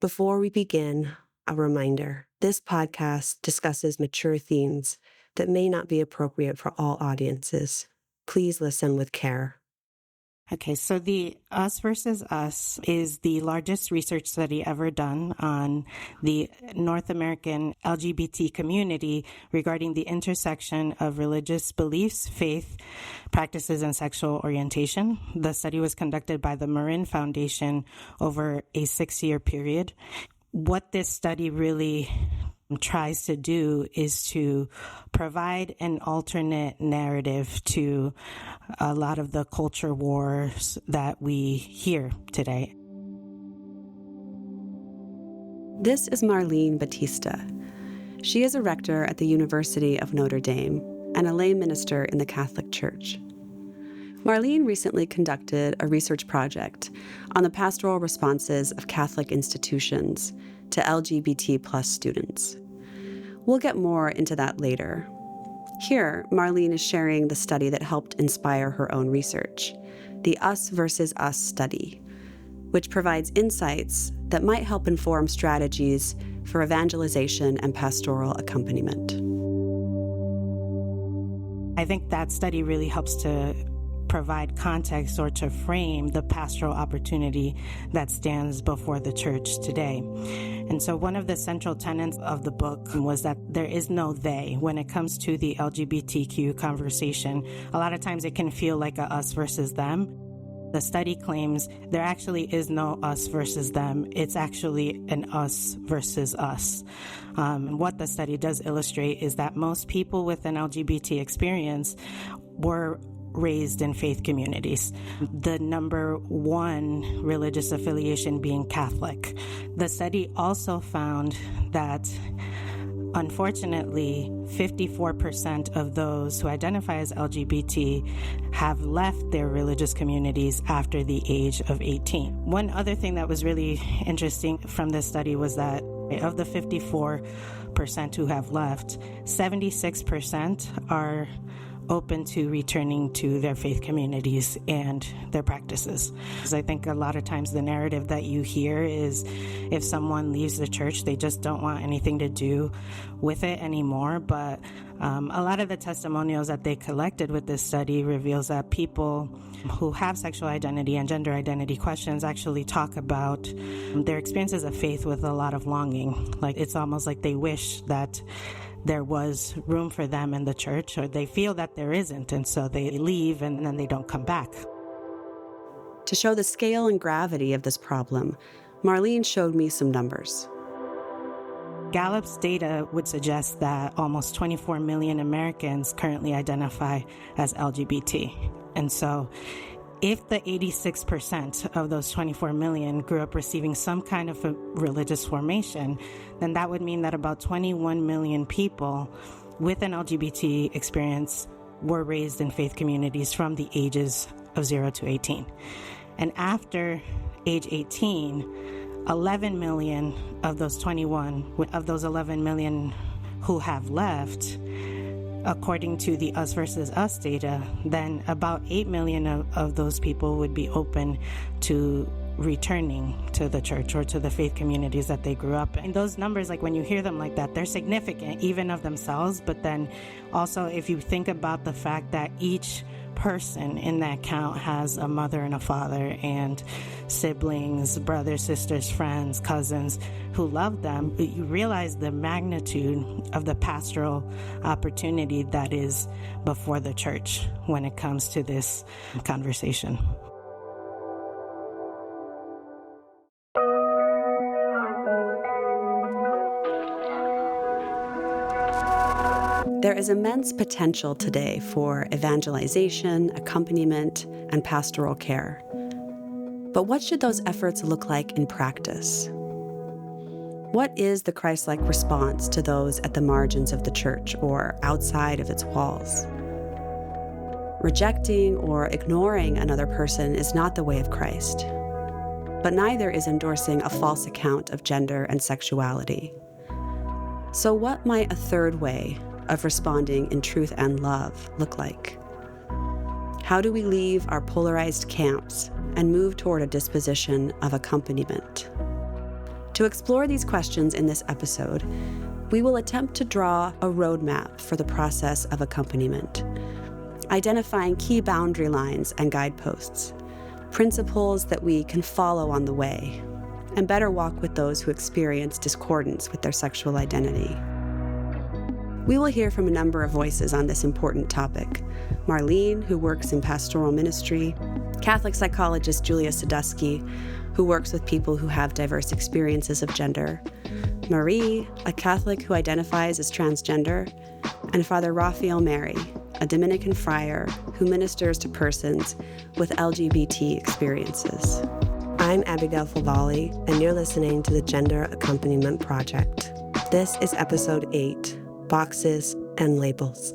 Before we begin, a reminder. This podcast discusses mature themes that may not be appropriate for all audiences. Please listen with care. Okay, so the Us versus Us is the largest research study ever done on the North American LGBT community regarding the intersection of religious beliefs, faith, practices, and sexual orientation. The study was conducted by the Marlyn Foundation over a 6-year period. What this study really tries to do is to provide an alternate narrative to a lot of the culture wars that we hear today. This is Marlyn Batista. She is a rector at the University of Notre Dame and a lay minister in the Catholic Church. Marlyn recently conducted a research project on the pastoral responses of Catholic institutions to LGBT+ students. We'll get more into that later. Here, Marlyn is sharing the study that helped inspire her own research, the Us versus Us study, which provides insights that might help inform strategies for evangelization and pastoral accompaniment. I think that study really helps to provide context or to frame the pastoral opportunity that stands before the church today. And so one of the central tenets of the book was that there is no they when it comes to the LGBTQ conversation. A lot of times it can feel like a us versus them. The study claims there actually is no us versus them. It's actually an us versus us. What the study does illustrate is that most people with an LGBT experience were raised in faith communities. The number one religious affiliation being Catholic. The study also found that unfortunately, 54% of those who identify as LGBT have left their religious communities after the age of 18. One other thing that was really interesting from this study was that of the 54% who have left, 76% are open to returning to their faith communities and their practices. Because I think a lot of times the narrative that you hear is if someone leaves the church, they just don't want anything to do with it anymore. But a lot of the testimonials that they collected with this study reveals that people who have sexual identity and gender identity questions actually talk about their experiences of faith with a lot of longing. Like it's almost like they wish that there was room for them in the church, or they feel that there isn't, and so they leave and then they don't come back. To show the scale and gravity of this problem, Marlyn showed me some numbers. Gallup's data would suggest that almost 24 million Americans currently identify as LGBT. And so if the 86% of those 24 million grew up receiving some kind of a religious formation, then that would mean that about 21 million people with an LGBT experience were raised in faith communities from the ages of 0 to 18. And after age 18, 11 million of those 21, of those 11 million who have left, according to the Us versus Us data, then about 8 million of those people would be open to returning to the church or to the faith communities that they grew up in. And those numbers, like when you hear them like that, they're significant even of themselves. But then also if you think about the fact that each person in that count has a mother and a father and siblings, brothers, sisters, friends, cousins who love them, you realize the magnitude of the pastoral opportunity that is before the church when it comes to this conversation. There is immense potential today for evangelization, accompaniment, and pastoral care. But what should those efforts look like in practice? What is the Christ-like response to those at the margins of the church or outside of its walls? Rejecting or ignoring another person is not the way of Christ, but neither is endorsing a false account of gender and sexuality. So what might a third way of responding in truth and love look like? How do we leave our polarized camps and move toward a disposition of accompaniment? To explore these questions in this episode, we will attempt to draw a roadmap for the process of accompaniment, identifying key boundary lines and guideposts, principles that we can follow on the way, and better walk with those who experience discordance with their sexual identity. We will hear from a number of voices on this important topic. Marlyn, who works in pastoral ministry, Catholic psychologist Julia Sadusky, who works with people who have diverse experiences of gender, Marie, a Catholic who identifies as transgender, and Father Raphael Mary, a Dominican friar who ministers to persons with LGBT experiences. I'm Abigail Favalli, and you're listening to the Gender Accompaniment Project. This is episode 8, Boxes and Labels.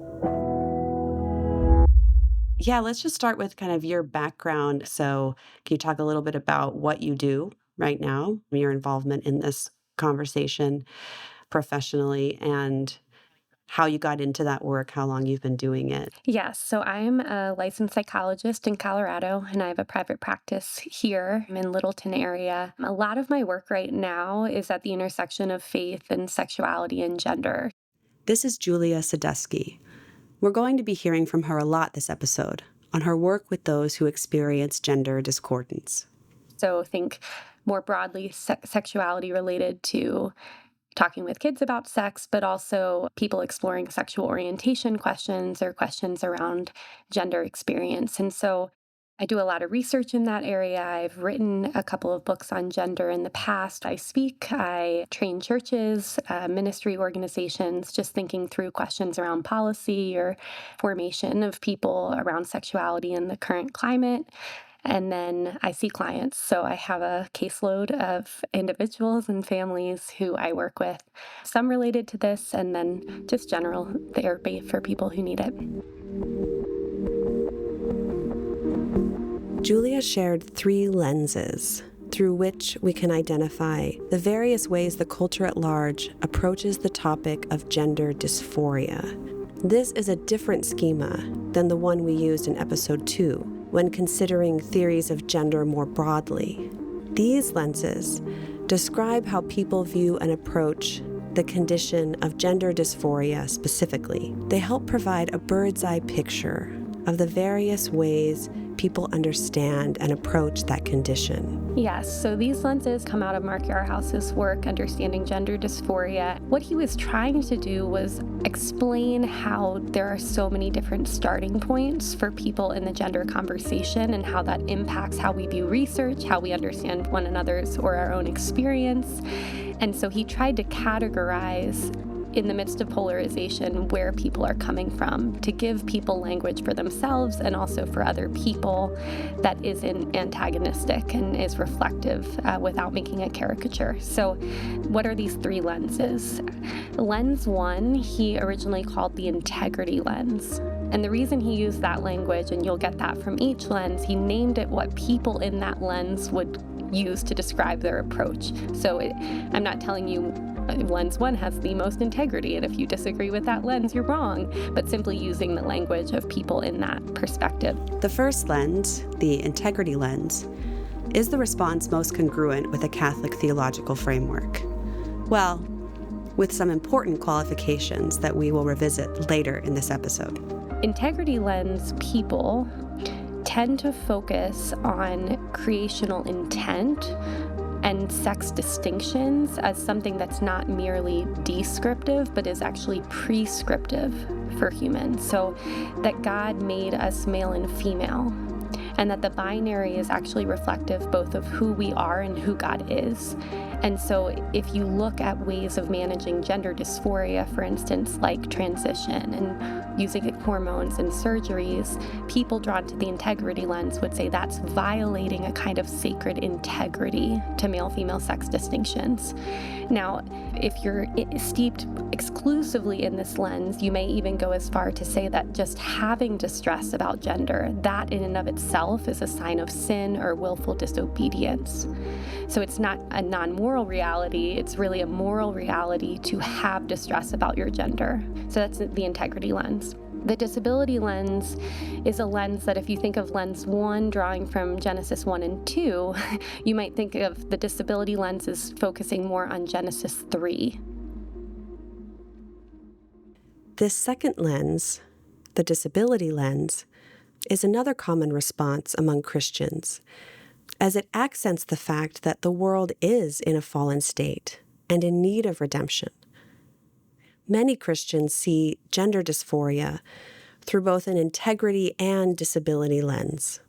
Yeah, let's just start with kind of your background. So can you talk a little bit about what you do right now, your involvement in this conversation professionally, and how you got into that work, how long you've been doing it? Yes, so I'm a licensed psychologist in Colorado, and I have a private practice here in Littleton area. A lot of my work right now is at the intersection of faith and sexuality and gender. This is Julia Sadusky. We're going to be hearing from her a lot this episode on her work with those who experience gender discordance. So think more broadly sexuality related to talking with kids about sex, but also people exploring sexual orientation questions or questions around gender experience. And so I do a lot of research in that area. I've written a couple of books on gender in the past. I speak, I train churches, ministry organizations, just thinking through questions around policy or formation of people around sexuality in the current climate. And then I see clients. So I have a caseload of individuals and families who I work with, some related to this, and then just general therapy for people who need it. Julia shared 3 lenses through which we can identify the various ways the culture at large approaches the topic of gender dysphoria. This is a different schema than the one we used in episode 2 when considering theories of gender more broadly. These lenses describe how people view and approach the condition of gender dysphoria specifically. They help provide a bird's-eye picture of the various ways people understand and approach that condition. Yes, so these lenses come out of Mark Yarhouse's work, Understanding Gender Dysphoria. What he was trying to do was explain how there are so many different starting points for people in the gender conversation and how that impacts how we view research, how we understand one another's or our own experience. And so he tried to categorize in the midst of polarization where people are coming from, to give people language for themselves and also for other people that isn't antagonistic and is reflective without making a caricature. So what are these 3 lenses? Lens 1, he originally called the integrity lens. And the reason he used that language, and you'll get that from each lens, he named it what people in that lens would use to describe their approach. So I'm not telling you lens 1 has the most integrity, and if you disagree with that lens, you're wrong, but simply using the language of people in that perspective. The first lens, the integrity lens, is the response most congruent with a Catholic theological framework. Well, with some important qualifications that we will revisit later in this episode. Integrity lens people tend to focus on creational intent and sex distinctions as something that's not merely descriptive, but is actually prescriptive for humans. So that God made us male and female, and that the binary is actually reflective both of who we are and who God is. And so if you look at ways of managing gender dysphoria, for instance, like transition and using hormones and surgeries, people drawn to the integrity lens would say that's violating a kind of sacred integrity to male-female sex distinctions. Now, if you're steeped exclusively in this lens, you may even go as far to say that just having distress about gender, that in and of itself is a sign of sin or willful disobedience. So it's not a non-moral reality, it's really a moral reality to have distress about your gender. So that's the integrity lens. The disability lens is a lens that if you think of lens 1 drawing from Genesis 1 and 2, you might think of the disability lens as focusing more on Genesis 3. This second lens, the disability lens, is another common response among Christians, as it accents the fact that the world is in a fallen state and in need of redemption. Many Christians see gender dysphoria through both an integrity and disability lens.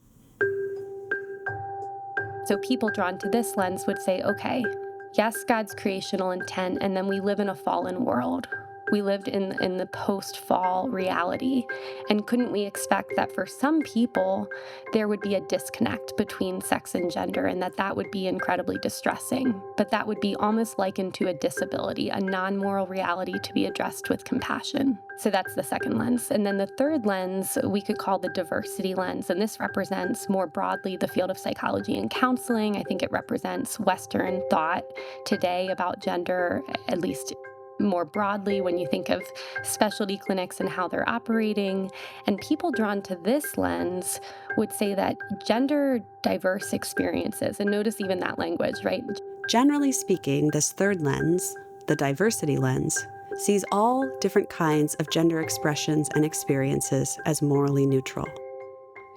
So people drawn to this lens would say, okay, yes, God's creational intent, and then we live in a fallen world. We lived in the post-fall reality. And couldn't we expect that for some people, there would be a disconnect between sex and gender, and that would be incredibly distressing? But that would be almost likened to a disability, a non-moral reality to be addressed with compassion. So that's the second lens. And then the third lens we could call the diversity lens. And this represents more broadly the field of psychology and counseling. I think it represents Western thought today about gender, at least more broadly when you think of specialty clinics and how they're operating. And people drawn to this lens would say that gender diverse experiences, and notice even that language, right? Generally speaking, this third lens, the diversity lens, sees all different kinds of gender expressions and experiences as morally neutral.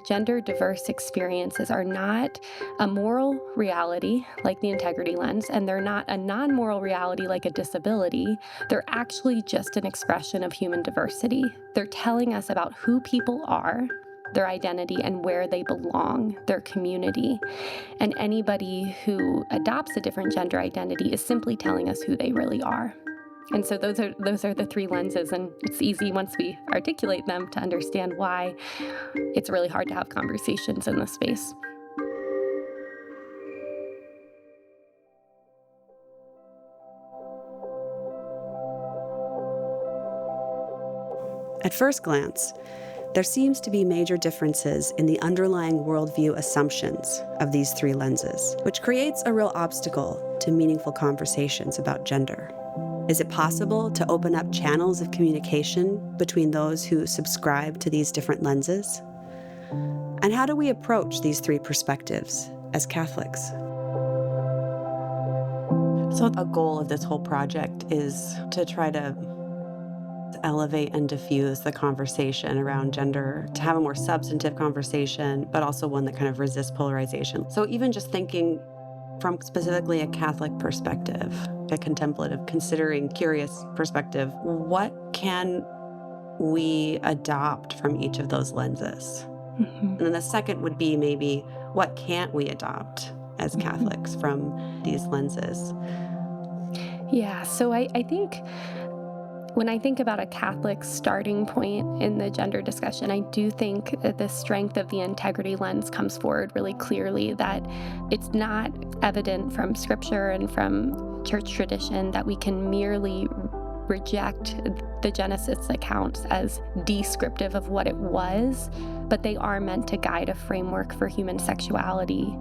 Gender diverse experiences are not a moral reality like the integrity lens, and they're not a non-moral reality like a disability. They're actually just an expression of human diversity. They're telling us about who people are, their identity, and where they belong, their community. And anybody who adopts a different gender identity is simply telling us who they really are. And so those are the three lenses, and it's easy once we articulate them to understand why it's really hard to have conversations in this space. At first glance, there seems to be major differences in the underlying worldview assumptions of these three lenses, which creates a real obstacle to meaningful conversations about gender. Is it possible to open up channels of communication between those who subscribe to these different lenses? And how do we approach these three perspectives as Catholics? So a goal of this whole project is to try to elevate and diffuse the conversation around gender, to have a more substantive conversation, but also one that kind of resists polarization. So even just thinking from specifically a Catholic perspective, a contemplative, considering, curious perspective, what can we adopt from each of those lenses? Mm-hmm. And then the second would be maybe, what can't we adopt as Catholics from these lenses? Yeah, so I think when I think about a Catholic starting point in the gender discussion, I do think that the strength of the integrity lens comes forward really clearly, that it's not evident from Scripture and from church tradition that we can merely reject the Genesis accounts as descriptive of what it was, but they are meant to guide a framework for human sexuality,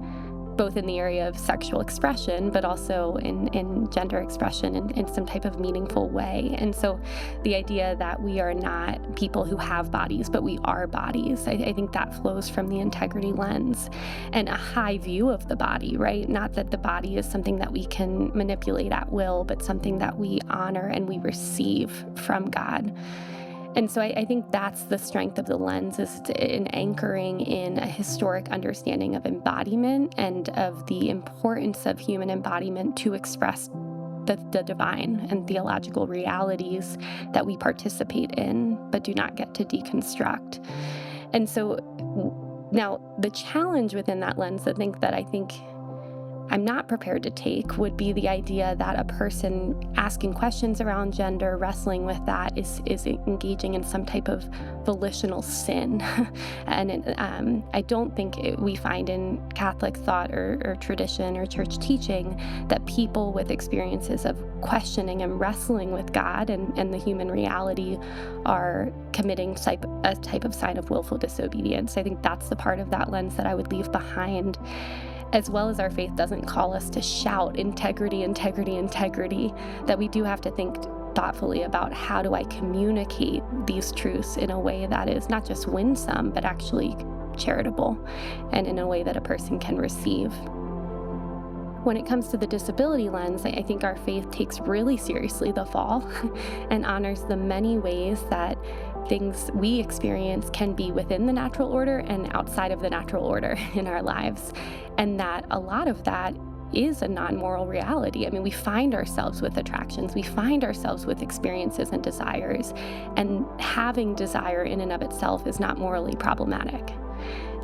both in the area of sexual expression, but also in gender expression in some type of meaningful way. And so the idea that we are not people who have bodies, but we are bodies, I think that flows from the integrity lens and a high view of the body, right? Not that the body is something that we can manipulate at will, but something that we honor and we receive from God. And so I think that's the strength of the lens, is in anchoring in a historic understanding of embodiment and of the importance of human embodiment to express the divine and theological realities that we participate in, but do not get to deconstruct. And so now the challenge within that lens, I think I'm not prepared to take, would be the idea that a person asking questions around gender, wrestling with that, is engaging in some type of volitional sin. And I don't think we find in Catholic thought or tradition or church teaching that people with experiences of questioning and wrestling with God and the human reality are committing a type of sign of willful disobedience. I think that's the part of that lens that I would leave behind. As well as our faith doesn't call us to shout integrity, integrity, integrity, that we do have to think thoughtfully about how do I communicate these truths in a way that is not just winsome, but actually charitable, and in a way that a person can receive. When it comes to the disability lens, I think our faith takes really seriously the fall and honors the many ways that things we experience can be within the natural order and outside of the natural order in our lives. And that a lot of that is a non-moral reality. I mean, we find ourselves with attractions, we find ourselves with experiences and desires, and having desire in and of itself is not morally problematic.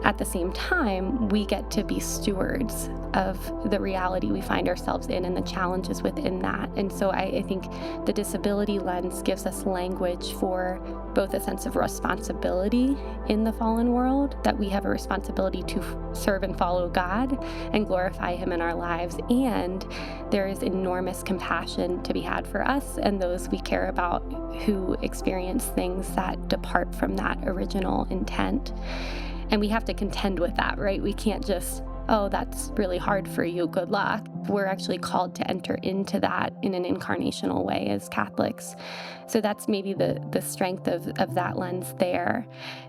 At the same time, we get to be stewards of the reality we find ourselves in and the challenges within that. And so I think the disability lens gives us language for both a sense of responsibility in the fallen world, that we have a responsibility to serve and follow God and glorify Him in our lives. And there is enormous compassion to be had for us and those we care about who experience things that depart from that original intent. And we have to contend with that, right? We can't just, oh, that's really hard for you, good luck. We're actually called to enter into that in an incarnational way as Catholics. So that's maybe the strength of that lens there.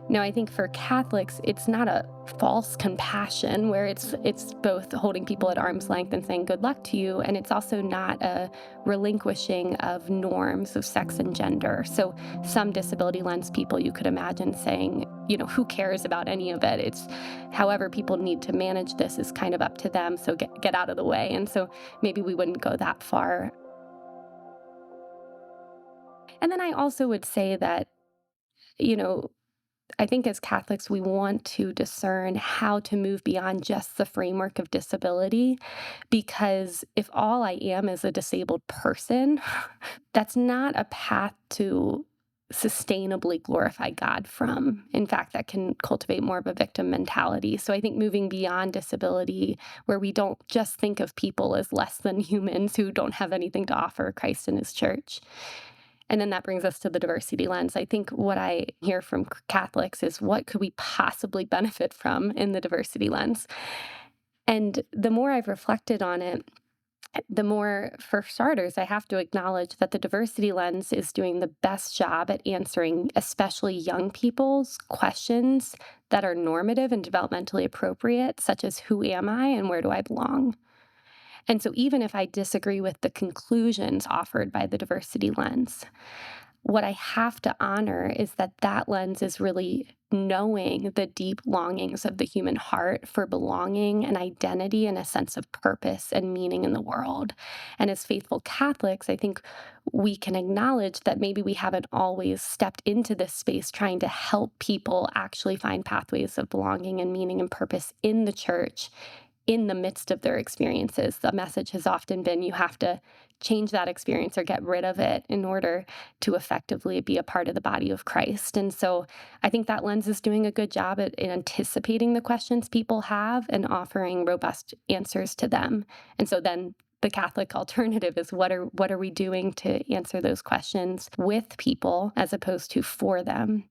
Now, I think for Catholics, it's not a false compassion where it's both holding people at arm's length and saying good luck to you, and it's also not a relinquishing of norms of sex and gender. So some disability lens people you could imagine saying, who cares about any of it? It's however people need to manage this is kind of up to them, so get out of the way. And so maybe we wouldn't go that far. And then I also would say that, I think as Catholics, we want to discern how to move beyond just the framework of disability, because if all I am is a disabled person, that's not a path to sustainably glorify God from. In fact, that can cultivate more of a victim mentality. So I think moving beyond disability, where we don't just think of people as less than humans who don't have anything to offer Christ and His church. And then that brings us to the diversity lens. I think what I hear from Catholics is, what could we possibly benefit from in the diversity lens? And the more I've reflected on it, the more, for starters, I have to acknowledge that the diversity lens is doing the best job at answering especially young people's questions that are normative and developmentally appropriate, such as who am I and where do I belong? And so even if I disagree with the conclusions offered by the diversity lens, what I have to honor is that lens is really knowing the deep longings of the human heart for belonging and identity and a sense of purpose and meaning in the world. And as faithful Catholics, I think we can acknowledge that maybe we haven't always stepped into this space trying to help people actually find pathways of belonging and meaning and purpose in the church in the midst of their experiences. The message has often been you have to change that experience or get rid of it in order to effectively be a part of the body of Christ. And so I think that lens is doing a good job at anticipating the questions people have and offering robust answers to them. And so then the Catholic alternative is what are we doing to answer those questions with people as opposed to for them?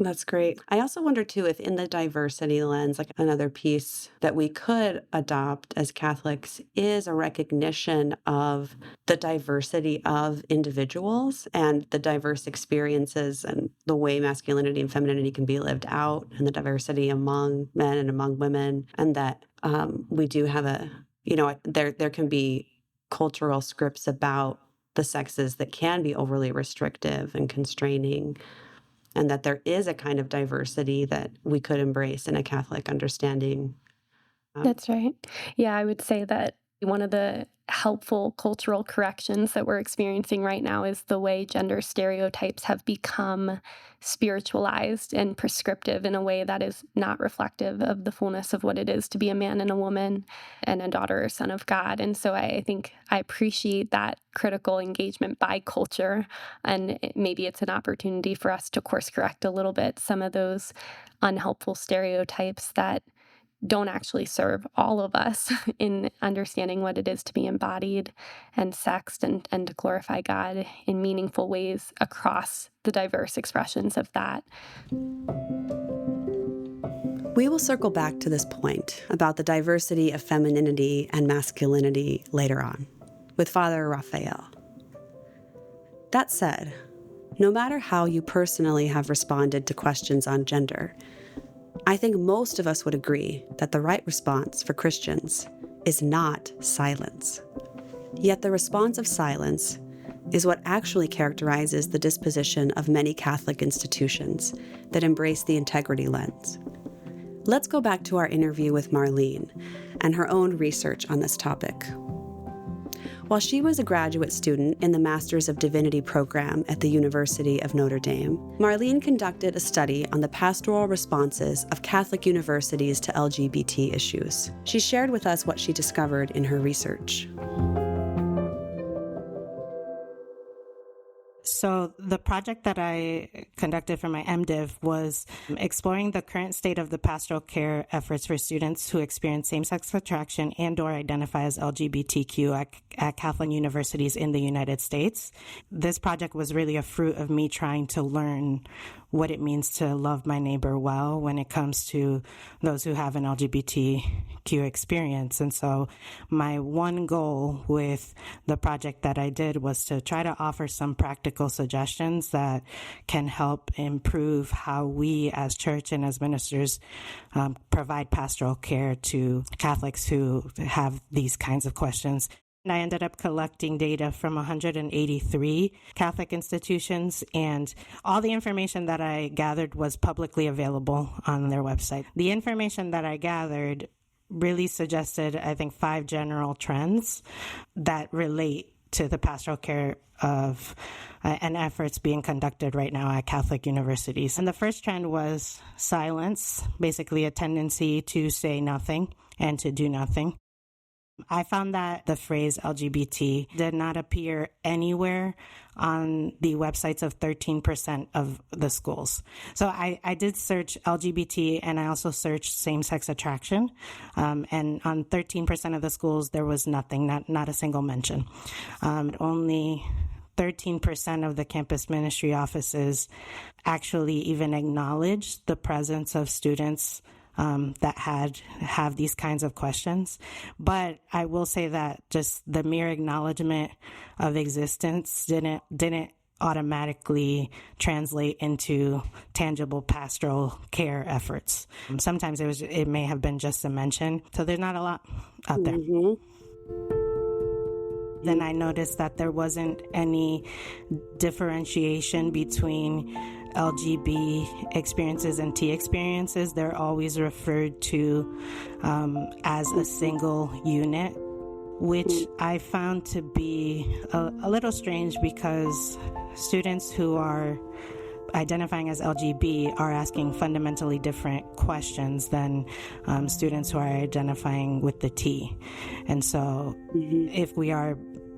That's great. I also wonder, too, if in the diversity lens, like another piece that we could adopt as Catholics is a recognition of the diversity of individuals and the diverse experiences and the way masculinity and femininity can be lived out, and the diversity among men and among women. And that we do have there can be cultural scripts about the sexes that can be overly restrictive and constraining, and that there is a kind of diversity that we could embrace in a Catholic understanding. That's right. Yeah, I would say that one of the helpful cultural corrections that we're experiencing right now is the way gender stereotypes have become spiritualized and prescriptive in a way that is not reflective of the fullness of what it is to be a man and a woman and a daughter or son of God. And so I think I appreciate that critical engagement by culture, and maybe it's an opportunity for us to course correct a little bit some of those unhelpful stereotypes that don't actually serve all of us in understanding what it is to be embodied and sexed and to glorify God in meaningful ways across the diverse expressions of that. We will circle back to this point about the diversity of femininity and masculinity later on with Father Raphael. That said, no matter how you personally have responded to questions on gender, I think most of us would agree that the right response for Christians is not silence. Yet the response of silence is what actually characterizes the disposition of many Catholic institutions that embrace the integrity lens. Let's go back to our interview with Marlyn and her own research on this topic. While she was a graduate student in the Master's of Divinity program at the University of Notre Dame, Marlyn conducted a study on the pastoral responses of Catholic universities to LGBT issues. She shared with us what she discovered in her research. So the project that I conducted for my MDiv was exploring the current state of the pastoral care efforts for students who experience same-sex attraction and/or identify as LGBTQ at Catholic universities in the United States. This project was really a fruit of me trying to learn what it means to love my neighbor well when it comes to those who have an LGBTQ experience. And so my one goal with the project that I did was to try to offer some practical suggestions that can help improve how we as church and as ministers provide pastoral care to Catholics who have these kinds of questions. I ended up collecting data from 183 Catholic institutions, and all the information that I gathered was publicly available on their website. The information that I gathered really suggested, I think, 5 general trends that relate to the pastoral care of and efforts being conducted right now at Catholic universities. And the first trend was silence, basically a tendency to say nothing and to do nothing. I found that the phrase LGBT did not appear anywhere on the websites of 13% of the schools. So I did search LGBT, and I also searched same-sex attraction. And on 13% of the schools, there was nothing, not a single mention. Only 13% of the campus ministry offices actually even acknowledged the presence of students that have these kinds of questions. But I will say that just the mere acknowledgement of existence didn't automatically translate into tangible pastoral care efforts. Sometimes it may have been just a mention. So there's not a lot out there. Mm-hmm. Then I noticed that there wasn't any differentiation between LGB experiences and T experiences. They're always referred to as a single unit, which I found to be a little strange because students who are identifying as LGB are asking fundamentally different questions than students who are identifying with the T. And so if we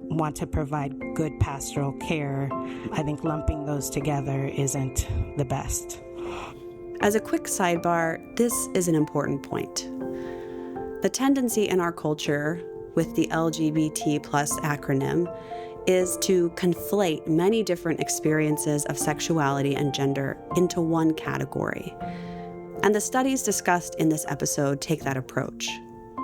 want to provide good pastoral care, I think lumping those together isn't the best. As a quick sidebar, this is an important point. The tendency in our culture with the LGBT plus acronym is to conflate many different experiences of sexuality and gender into one category. And the studies discussed in this episode take that approach.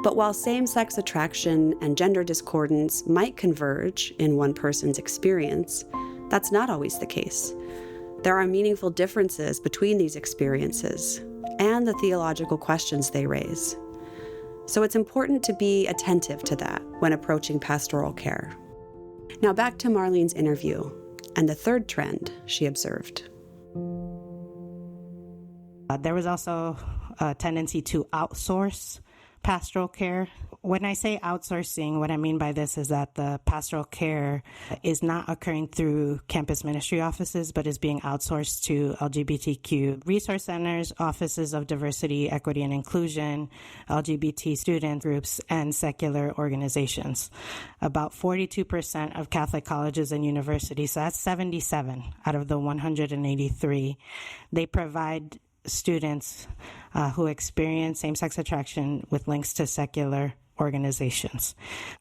But while same-sex attraction and gender discordance might converge in one person's experience, that's not always the case. There are meaningful differences between these experiences and the theological questions they raise. So it's important to be attentive to that when approaching pastoral care. Now back to Marlyn's interview and the third trend she observed. There was also a tendency to outsource pastoral care. When I say outsourcing, what I mean by this is that the pastoral care is not occurring through campus ministry offices, but is being outsourced to LGBTQ resource centers, offices of diversity, equity, and inclusion, LGBT student groups, and secular organizations. About 42% of Catholic colleges and universities, so that's 77 out of the 183, they provide students who experience same-sex attraction with links to secular organizations.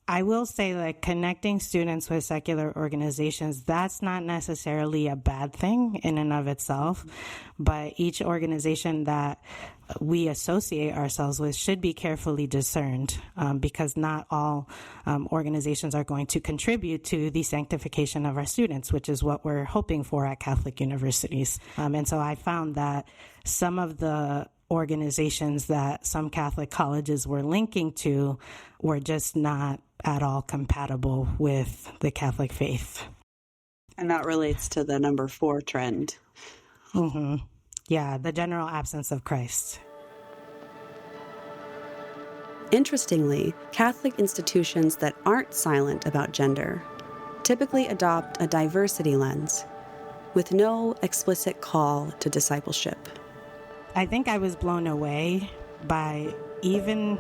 I will say, like, connecting students with secular organizations, that's not necessarily a bad thing in and of itself, but each organization that we associate ourselves with should be carefully discerned, because not all organizations are going to contribute to the sanctification of our students, which is what we're hoping for at Catholic universities. And so I found that some of the organizations that some Catholic colleges were linking to were just not at all compatible with the Catholic faith. And that relates to the number 4 trend. Mm-hmm. Yeah, the general absence of Christ. Interestingly, Catholic institutions that aren't silent about gender typically adopt a diversity lens with no explicit call to discipleship. I think I was blown away by even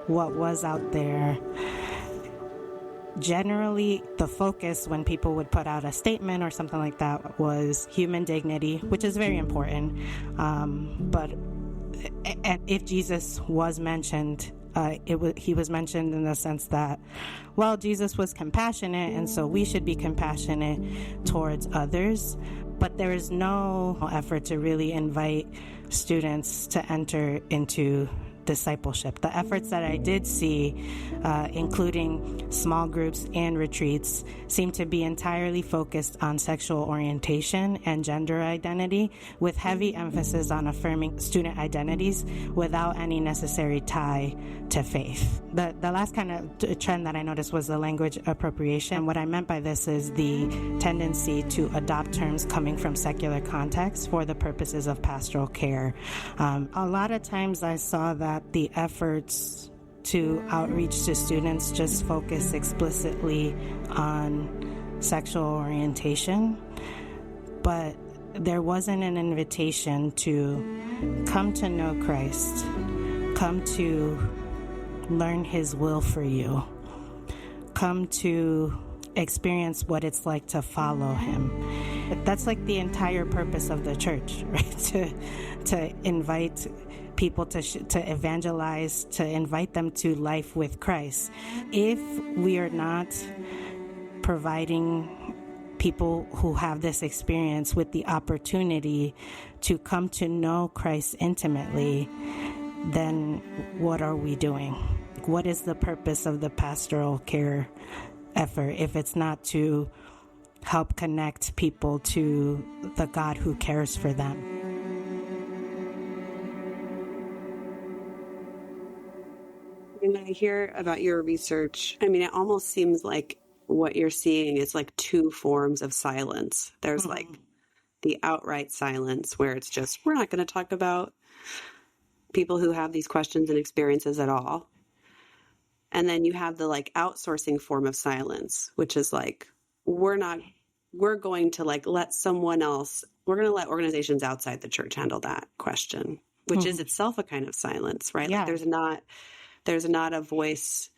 what was out there. Generally, the focus when people would put out a statement or something like that was human dignity, which is very important. But if Jesus was mentioned, he was mentioned in the sense that, well, Jesus was compassionate, and so we should be compassionate towards others. But there is no effort to really invite students to enter into discipleship. The efforts that I did see, including small groups and retreats, seem to be entirely focused on sexual orientation and gender identity, with heavy emphasis on affirming student identities without any necessary tie to faith. The last kind of trend that I noticed was the language appropriation. What I meant by this is the tendency to adopt terms coming from secular contexts for the purposes of pastoral care. A lot of times I saw that the efforts to outreach to students just focus explicitly on sexual orientation, but there wasn't an invitation to come to know Christ, come to learn His will for you, come to experience what it's like to follow Him. That's like the entire purpose of the church, right? To invite people to evangelize, to invite them to life with Christ. If we are not providing people who have this experience with the opportunity to come to know Christ intimately, then what are we doing? What is the purpose of the pastoral care effort if it's not to help connect people to the God who cares for them? When I hear about your research, I mean, it almost seems like what you're seeing is like 2 forms of silence. There's like the outright silence where it's just, we're not going to talk about people who have these questions and experiences at all. And then you have the like outsourcing form of silence, which is like, we're going to like let someone else, we're going to let organizations outside the church handle that question, which is itself a kind of silence, right? Yeah. Like there's not a voice,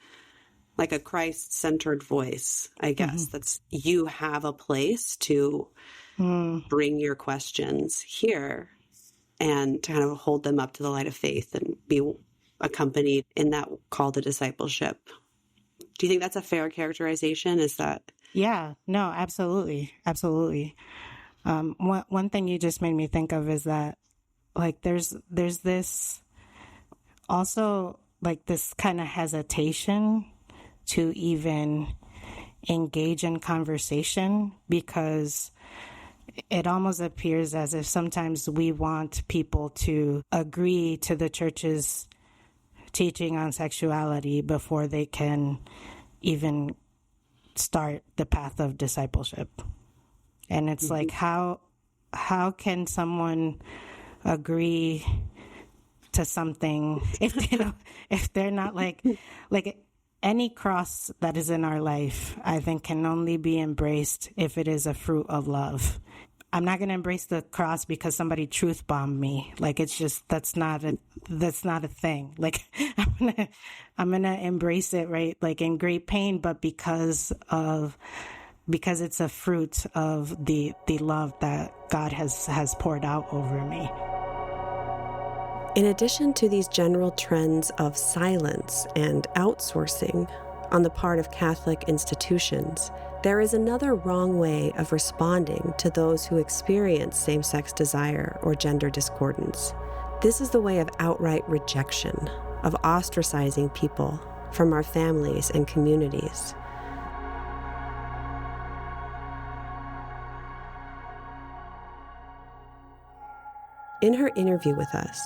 like a Christ-centered voice, I guess, that's, you have a place to bring your questions here and to kind of hold them up to the light of faith and be accompanied in that call to discipleship. Do you think that's a fair characterization? Is that? Yeah, no, absolutely. Absolutely. One thing you just made me think of is that, like, there's this also, like, this kind of hesitation to even engage in conversation, because it almost appears as if sometimes we want people to agree to the church's teaching on sexuality before they can even start the path of discipleship. And it's like, how can someone agree to something if they're not like any cross that is in our life, I think, can only be embraced if it is a fruit of love. I'm not going to embrace the cross because somebody truth bombed me. Like, it's just, that's not a thing. Like, I'm going to embrace it, right? Like, in great pain, but because it's a fruit of the love that God has poured out over me. In addition to these general trends of silence and outsourcing on the part of Catholic institutions, there is another wrong way of responding to those who experience same-sex desire or gender discordance. This is the way of outright rejection, of ostracizing people from our families and communities. In her interview with us,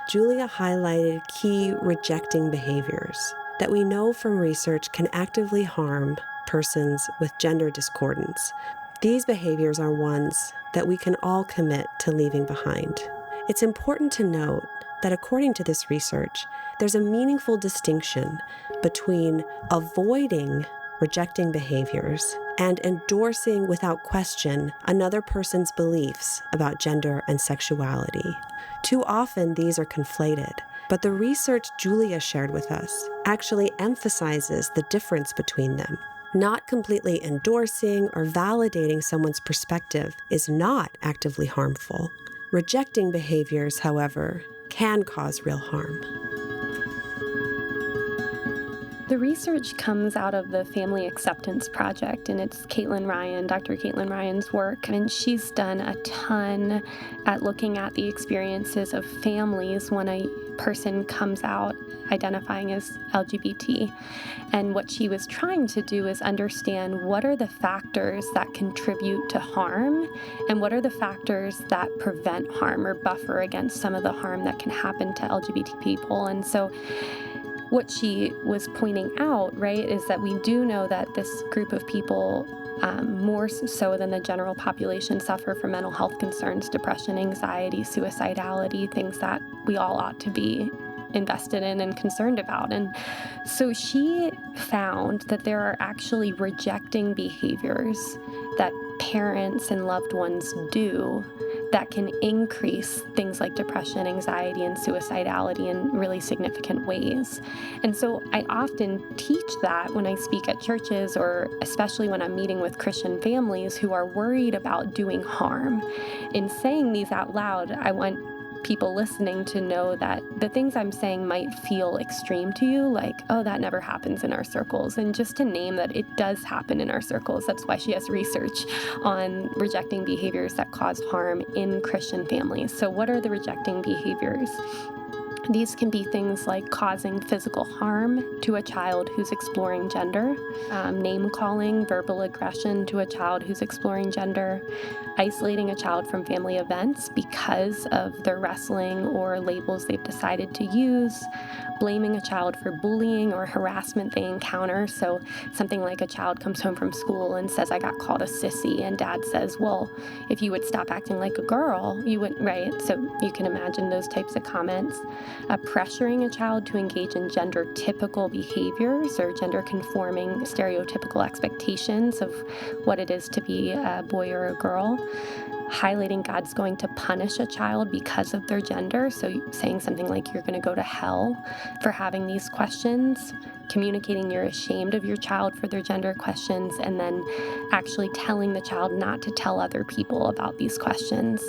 Julia highlighted key rejecting behaviors that we know from research can actively harm persons with gender discordance. These behaviors are ones that we can all commit to leaving behind. It's important to note that according to this research, there's a meaningful distinction between avoiding rejecting behaviors and endorsing without question another person's beliefs about gender and sexuality. Too often, these are conflated, but the research Julia shared with us actually emphasizes the difference between them. Not completely endorsing or validating someone's perspective is not actively harmful. Rejecting behaviors, however, can cause real harm. The research comes out of the Family Acceptance Project, and it's Dr. Caitlin Ryan's work, and she's done a ton at looking at the experiences of families when a person comes out identifying as LGBT. And what she was trying to do is understand what are the factors that contribute to harm and what are the factors that prevent harm or buffer against some of the harm that can happen to LGBT people. And so what she was pointing out, right, is that we do know that this group of people, more so than the general population, suffer from mental health concerns, depression, anxiety, suicidality, things that we all ought to be invested in and concerned about. And so she found that there are actually rejecting behaviors that parents and loved ones do that can increase things like depression, anxiety, and suicidality in really significant ways. And so I often teach that when I speak at churches, or especially when I'm meeting with Christian families who are worried about doing harm. In saying these out loud, I want people listening to know that the things I'm saying might feel extreme to you, like, oh, that never happens in our circles. And just to name that it does happen in our circles. That's why she has research on rejecting behaviors that cause harm in Christian families. So what are the rejecting behaviors? These can be things like causing physical harm to a child who's exploring gender, name-calling, verbal aggression to a child who's exploring gender, isolating a child from family events because of their wrestling or labels they've decided to use, blaming a child for bullying or harassment they encounter. So something like a child comes home from school and says, I got called a sissy, and dad says, well, if you would stop acting like a girl, you wouldn't, right? So you can imagine those types of comments. Pressuring a child to engage in gender-typical behaviors or gender-conforming stereotypical expectations of what it is to be a boy or a girl. Highlighting God's going to punish a child because of their gender, so saying something like you're going to go to hell for having these questions, communicating you're ashamed of your child for their gender questions, and then actually telling the child not to tell other people about these questions.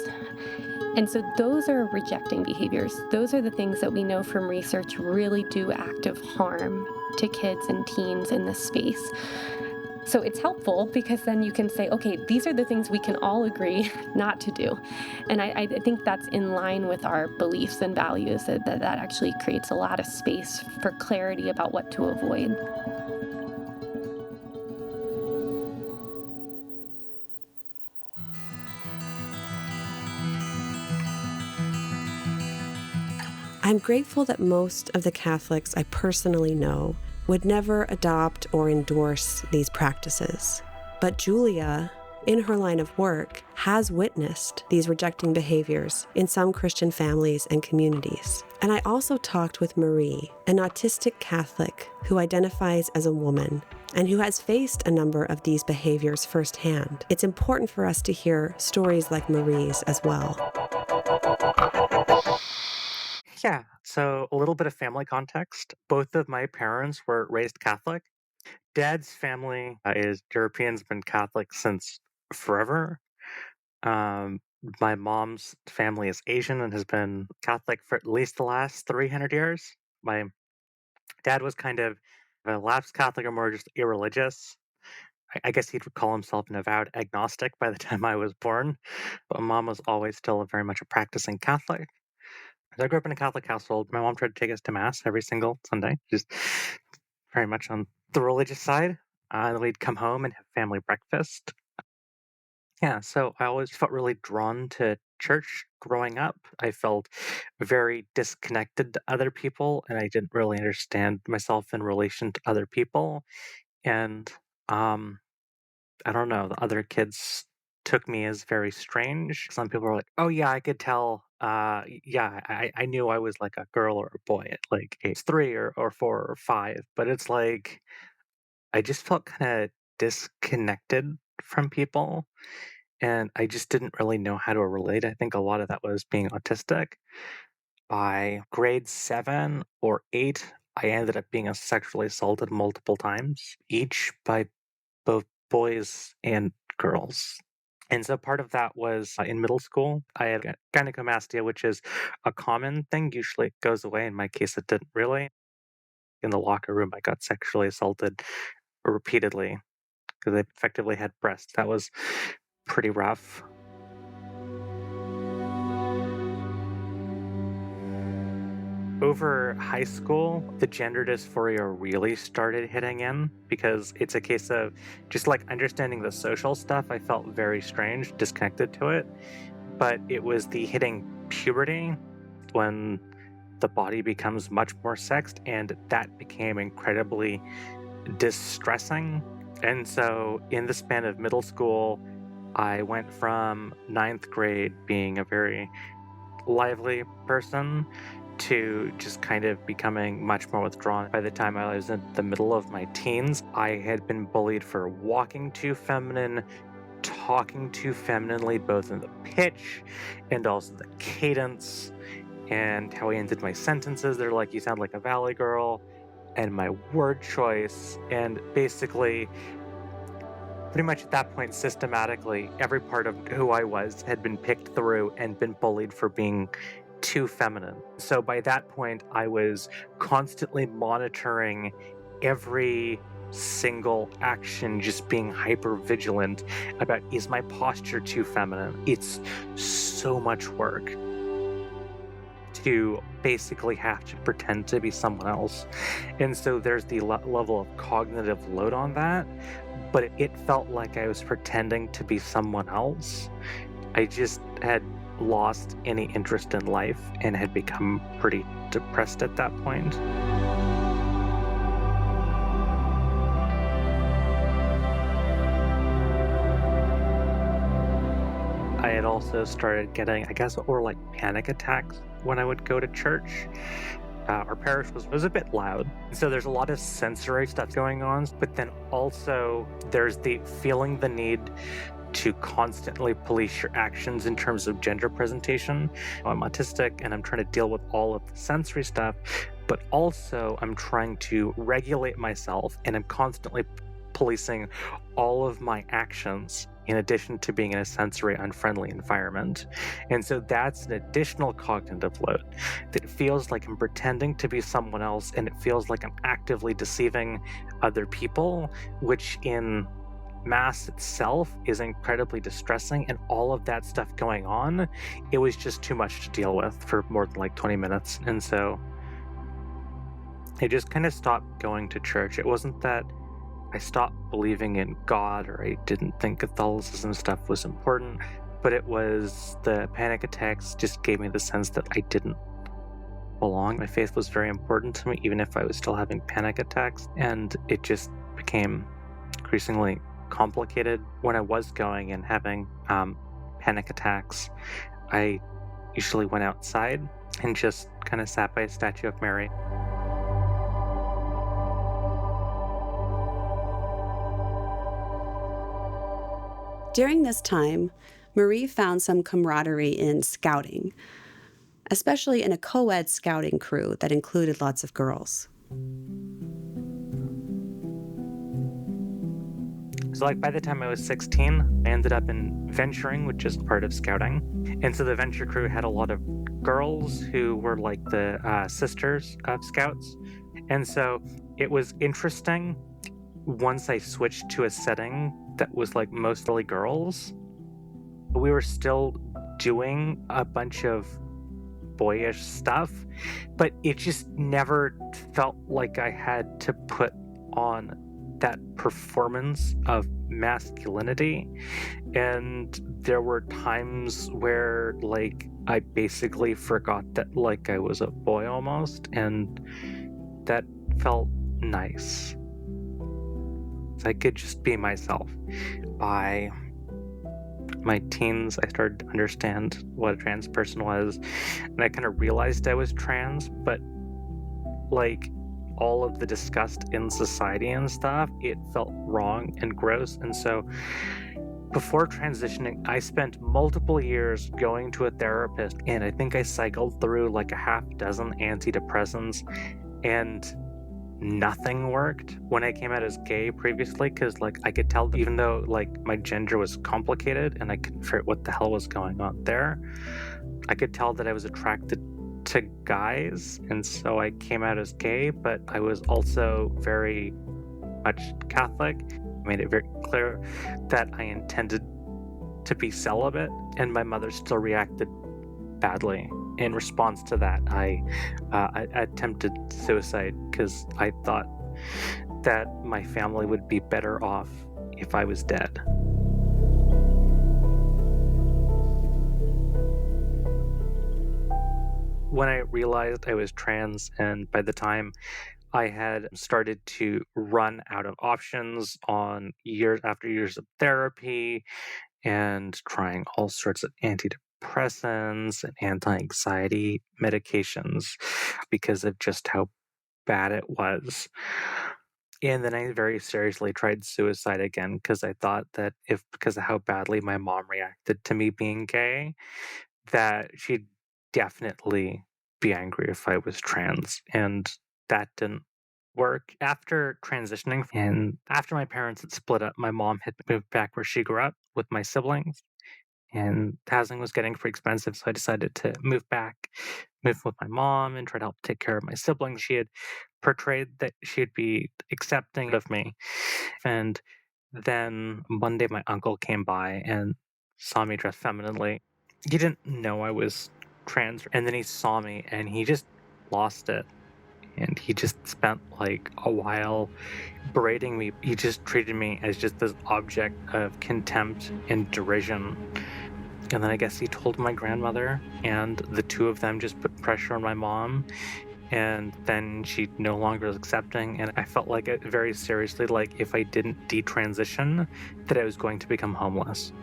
And so those are rejecting behaviors. Those are the things that we know from research really do active harm to kids and teens in this space. So it's helpful because then you can say, okay, these are the things we can all agree not to do. And I think that's in line with our beliefs and values, that actually creates a lot of space for clarity about what to avoid. I'm grateful that most of the Catholics I personally know would never adopt or endorse these practices. But Julia, in her line of work, has witnessed these rejecting behaviors in some Christian families and communities. And I also talked with Marie, an autistic Catholic who identifies as a woman and who has faced a number of these behaviors firsthand. It's important for us to hear stories like Marie's as well. Yeah, so a little bit of family context. Both of my parents were raised Catholic. Dad's family is Europeans, been Catholic since forever. My mom's family is Asian and has been Catholic for at least the last 300 years. My dad was kind of a lapsed Catholic or more just irreligious. I guess he'd call himself an avowed agnostic by the time I was born. But mom was always still very much a practicing Catholic. So I grew up in a Catholic household. My mom tried to take us to mass every single Sunday, just very much on the religious side. And we'd come home and have family breakfast. Yeah, so I always felt really drawn to church growing up. I felt very disconnected to other people, and I didn't really understand myself in relation to other people. And um, I don't know, the other kids took me as very strange. Some people were like, "Oh yeah, I could tell. Yeah, I knew I was like a girl or a boy at like age 3 or 4 or 5." But it's like I just felt kind of disconnected from people, and I just didn't really know how to relate. I think a lot of that was being autistic. By grade 7 or 8, I ended up being sexually assaulted multiple times, each by both boys and girls. And so part of that was in middle school. I had gynecomastia, which is a common thing. Usually it goes away. In my case, it didn't really. In the locker room, I got sexually assaulted repeatedly because I effectively had breasts. That was pretty rough. Over high school, the gender dysphoria really started hitting in because it's a case of just like understanding the social stuff. I felt very strange, disconnected to it. But it was the hitting puberty when the body becomes much more sexed, and that became incredibly distressing. And so, in the span of middle school, I went from ninth grade being a very lively person to just kind of becoming much more withdrawn. By the time I was in the middle of my teens, I had been bullied for walking too feminine, talking too femininely, both in the pitch and also the cadence, and how I ended my sentences. They're like, "You sound like a valley girl," and my word choice. And basically, pretty much at that point, systematically, every part of who I was had been picked through and been bullied for being too feminine. So by that point, I was constantly monitoring every single action, just being hyper vigilant about, is my posture too feminine? It's so much work to basically have to pretend to be someone else. And so there's the level of cognitive load on that, but it felt like I was pretending to be someone else. I just had lost any interest in life and had become pretty depressed at that point. I had also started getting, I guess, what were like panic attacks when I would go to church. Our parish was a bit loud, so there's a lot of sensory stuff going on, but then also there's the feeling the need to constantly police your actions in terms of gender presentation. I'm autistic and I'm trying to deal with all of the sensory stuff, but also I'm trying to regulate myself and I'm constantly policing all of my actions in addition to being in a sensory unfriendly environment. And so that's an additional cognitive load that feels like I'm pretending to be someone else, and it feels like I'm actively deceiving other people, which in mass itself is incredibly distressing. And all of that stuff going on, it was just too much to deal with for more than like 20 minutes. And so I just kind of stopped going to church. It wasn't that I stopped believing in God or I didn't think Catholicism stuff was important, but it was the panic attacks just gave me the sense that I didn't belong. My faith was very important to me, even if I was still having panic attacks, and it just became increasingly complicated. When I was going and having panic attacks, I usually went outside and just kind of sat by a statue of Mary. During this time, Marie found some camaraderie in scouting, especially in a co-ed scouting crew that included lots of girls. So like by the time I was 16, I ended up in venturing, which is part of scouting. And so the venture crew had a lot of girls who were like the sisters of scouts. And so it was interesting once I switched to a setting that was like mostly girls. We were still doing a bunch of boyish stuff, but it just never felt like I had to put on that performance of masculinity. And there were times where like I basically forgot that like I was a boy almost, and that felt nice. So I could just be myself. By my teens, I started to understand what a trans person was, and I kind of realized I was trans, but like all of the disgust in society and stuff, it felt wrong and gross. And so before transitioning, I spent multiple years going to a therapist, and I think I cycled through like a half dozen antidepressants, and nothing worked when I came out as gay previously, because like I could tell, even though like my gender was complicated and I couldn't figure out what the hell was going on there, I could tell that I was attracted to guys, and so I came out as gay, but I was also very much Catholic. I made it very clear that I intended to be celibate, and my mother still reacted badly. In response to that, I attempted suicide because I thought that my family would be better off if I was dead. When I realized I was trans, and by the time I had started to run out of options on years after years of therapy and trying all sorts of antidepressants and anti-anxiety medications because of just how bad it was. And then I very seriously tried suicide again because I thought that because of how badly my mom reacted to me being gay, that she'd definitely be angry if I was trans. And that didn't work. After transitioning and after my parents had split up, my mom had moved back where she grew up with my siblings, and housing was getting pretty expensive. So I decided to move with my mom and try to help take care of my siblings. She had portrayed that she'd be accepting of me. And then one day my uncle came by and saw me dressed femininely. He didn't know I was trans, and then he saw me and he just lost it. And he just spent like a while berating me. He just treated me as just this object of contempt and derision. And then I guess he told my grandmother, and the two of them just put pressure on my mom. And then she no longer was accepting. And I felt like it very seriously, like if I didn't detransition, that I was going to become homeless.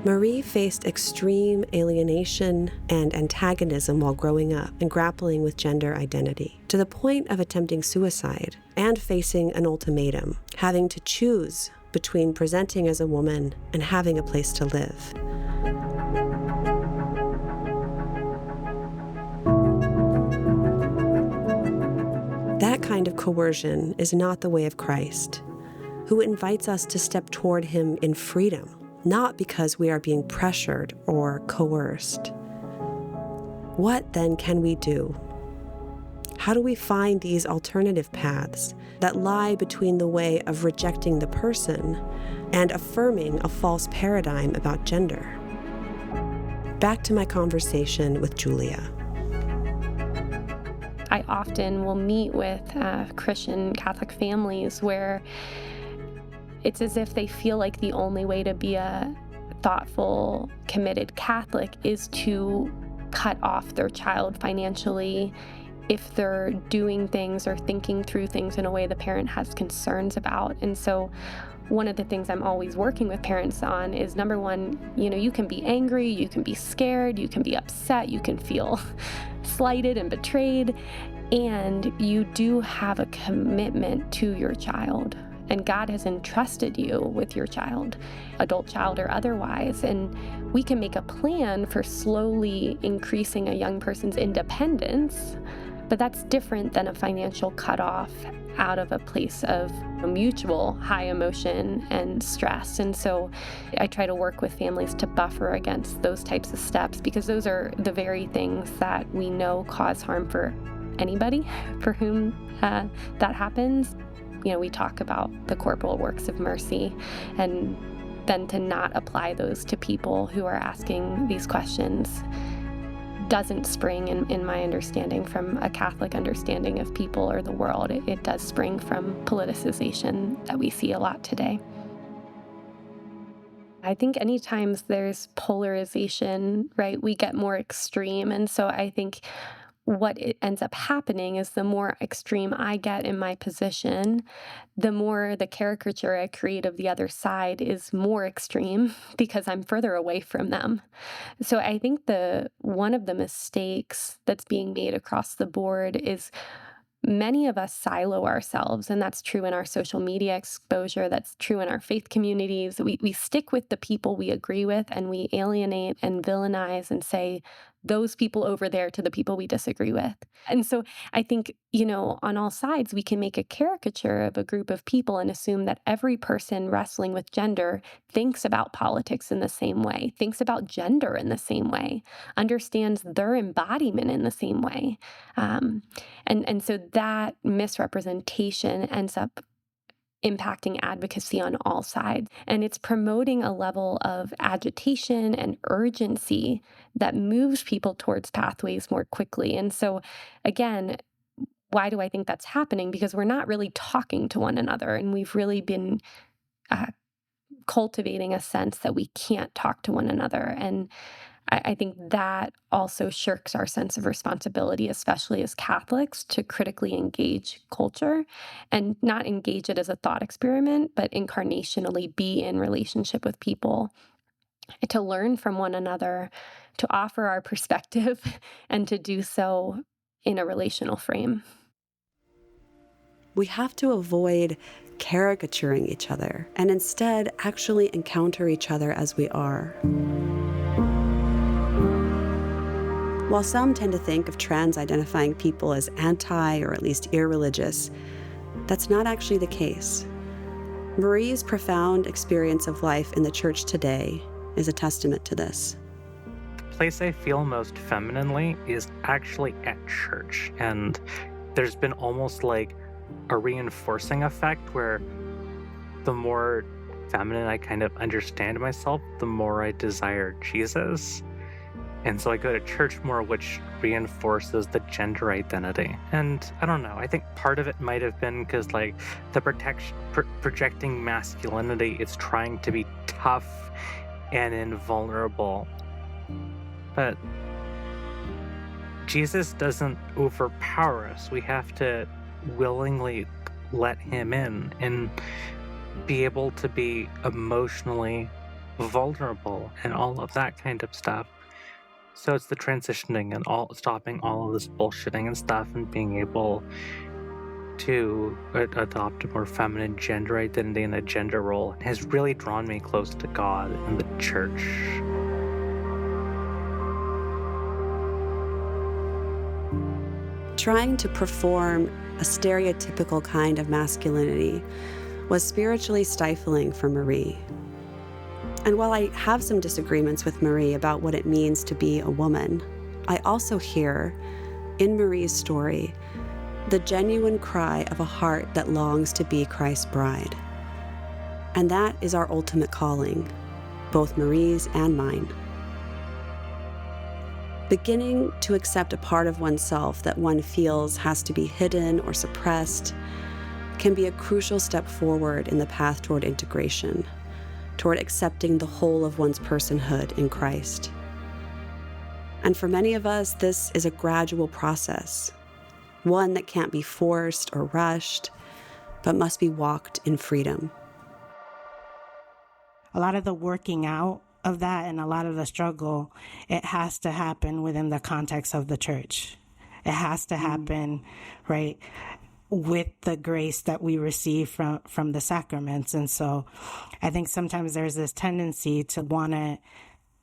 Marie faced extreme alienation and antagonism while growing up and grappling with gender identity, to the point of attempting suicide and facing an ultimatum, having to choose between presenting as a woman and having a place to live. That kind of coercion is not the way of Christ, who invites us to step toward him in freedom, not because we are being pressured or coerced. What then can we do? How do we find these alternative paths that lie between the way of rejecting the person and affirming a false paradigm about gender? Back to my conversation with Julia. I often will meet with Christian Catholic families where it's as if they feel like the only way to be a thoughtful, committed Catholic is to cut off their child financially if they're doing things or thinking through things in a way the parent has concerns about. And so one of the things I'm always working with parents on is, number one, you can be angry, you can be scared, you can be upset, you can feel slighted and betrayed, and you do have a commitment to your child. And God has entrusted you with your child, adult child or otherwise. And we can make a plan for slowly increasing a young person's independence But that's different than a financial cutoff out of a place of mutual high emotion and stress. And so I try to work with families to buffer against those types of steps, because those are the very things that we know cause harm for anybody for whom that happens. We talk about the corporal works of mercy, and then to not apply those to people who are asking these questions doesn't spring, in my understanding, from a Catholic understanding of people or the world. It does spring from politicization that we see a lot today. I think anytime there's polarization, right, we get more extreme. And so I think what it ends up happening is the more extreme I get in my position, the more the caricature I create of the other side is more extreme because I'm further away from them. So I think one of the mistakes that's being made across the board is many of us silo ourselves, and that's true in our social media exposure. That's true in our faith communities. We stick with the people we agree with, and we alienate and villainize and say those people over there to the people we disagree with. And so I think, on all sides, we can make a caricature of a group of people and assume that every person wrestling with gender thinks about politics in the same way, thinks about gender in the same way, understands their embodiment in the same way. And so that misrepresentation ends up impacting advocacy on all sides. And it's promoting a level of agitation and urgency that moves people towards pathways more quickly. And so, again, why do I think that's happening? Because we're not really talking to one another, and we've really been cultivating a sense that we can't talk to one another. And I think that also shirks our sense of responsibility, especially as Catholics, to critically engage culture and not engage it as a thought experiment, but incarnationally be in relationship with people, to learn from one another, to offer our perspective, and to do so in a relational frame. We have to avoid caricaturing each other and instead actually encounter each other as we are. While some tend to think of trans-identifying people as anti or at least irreligious, that's not actually the case. Marie's profound experience of life in the church today is a testament to this. The place I feel most femininely is actually at church, and there's been almost like a reinforcing effect where the more feminine I kind of understand myself, the more I desire Jesus. And so I go to church more, which reinforces the gender identity. And I don't know, I think part of it might have been because the projecting masculinity, it's trying to be tough and invulnerable. But Jesus doesn't overpower us. We have to willingly let him in and be able to be emotionally vulnerable and all of that kind of stuff. So it's the transitioning and stopping all of this bullshitting and stuff and being able to adopt a more feminine gender identity and a gender role has really drawn me close to God and the church. Trying to perform a stereotypical kind of masculinity was spiritually stifling for Marie. And while I have some disagreements with Marie about what it means to be a woman, I also hear, in Marie's story, the genuine cry of a heart that longs to be Christ's bride. And that is our ultimate calling, both Marie's and mine. Beginning to accept a part of oneself that one feels has to be hidden or suppressed can be a crucial step forward in the path toward integration, toward accepting the whole of one's personhood in Christ. And for many of us, this is a gradual process, one that can't be forced or rushed, but must be walked in freedom. A lot of the working out of that and a lot of the struggle, it has to happen within the context of the church. It has to happen, right, with the grace that we receive from the sacraments. And so I think sometimes there's this tendency to want to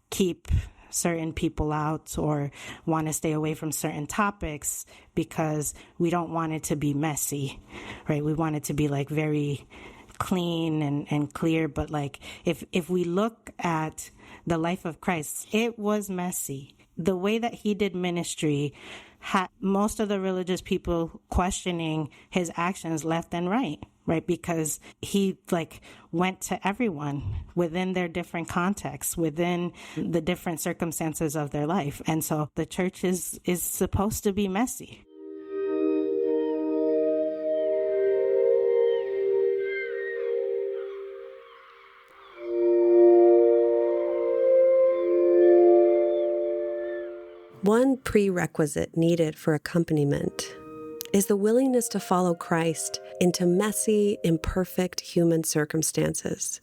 keep certain people out or want to stay away from certain topics because we don't want it to be messy, right? We want it to be like very clean and clear. But like if we look at the life of Christ, it was messy. The way that he did ministry had most of the religious people questioning his actions left and right, because he like went to everyone within their different contexts, within the different circumstances of their life. And so the church is supposed to be messy. One prerequisite needed for accompaniment is the willingness to follow Christ into messy, imperfect human circumstances,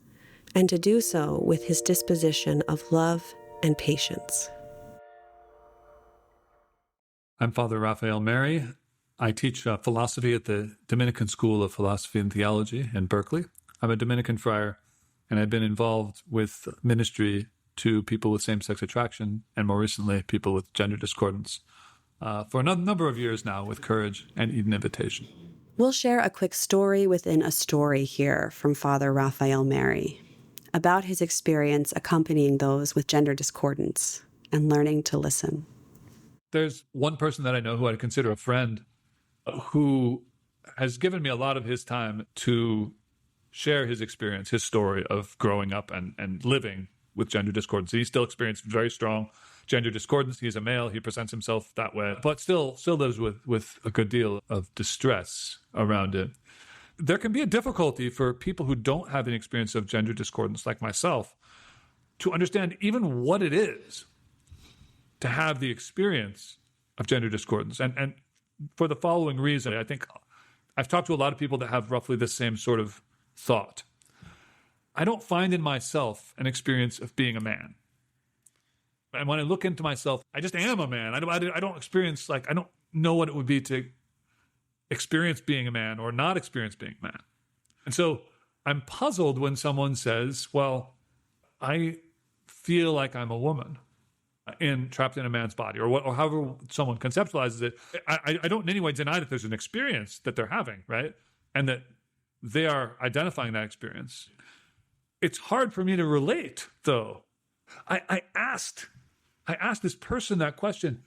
and to do so with his disposition of love and patience. I'm Father Raphael Mary. I teach philosophy at the Dominican School of Philosophy and Theology in Berkeley. I'm a Dominican friar, and I've been involved with ministry to people with same-sex attraction, and more recently, people with gender discordance, for a number of years now with Courage and Eden Invitation. We'll share a quick story within a story here from Father Raphael Mary about his experience accompanying those with gender discordance and learning to listen. There's one person that I know who I consider a friend who has given me a lot of his time to share his experience, his story of growing up and living with gender discordance. He still experienced very strong gender discordance. He's a male. He presents himself that way, but still lives with a good deal of distress around it. There can be a difficulty for people who don't have an experience of gender discordance, like myself, to understand even what it is to have the experience of gender discordance. And for the following reason, I think I've talked to a lot of people that have roughly the same sort of thought. I don't find in myself an experience of being a man. And when I look into myself, I just am a man. I don't experience, I don't know what it would be to experience being a man or not experience being a man. And so I'm puzzled when someone says, well, I feel like I'm a woman trapped in a man's body, or however someone conceptualizes it. I don't in any way deny that there's an experience that they're having, right? And that they are identifying that experience. It's hard for me to relate, though. I asked this person that question,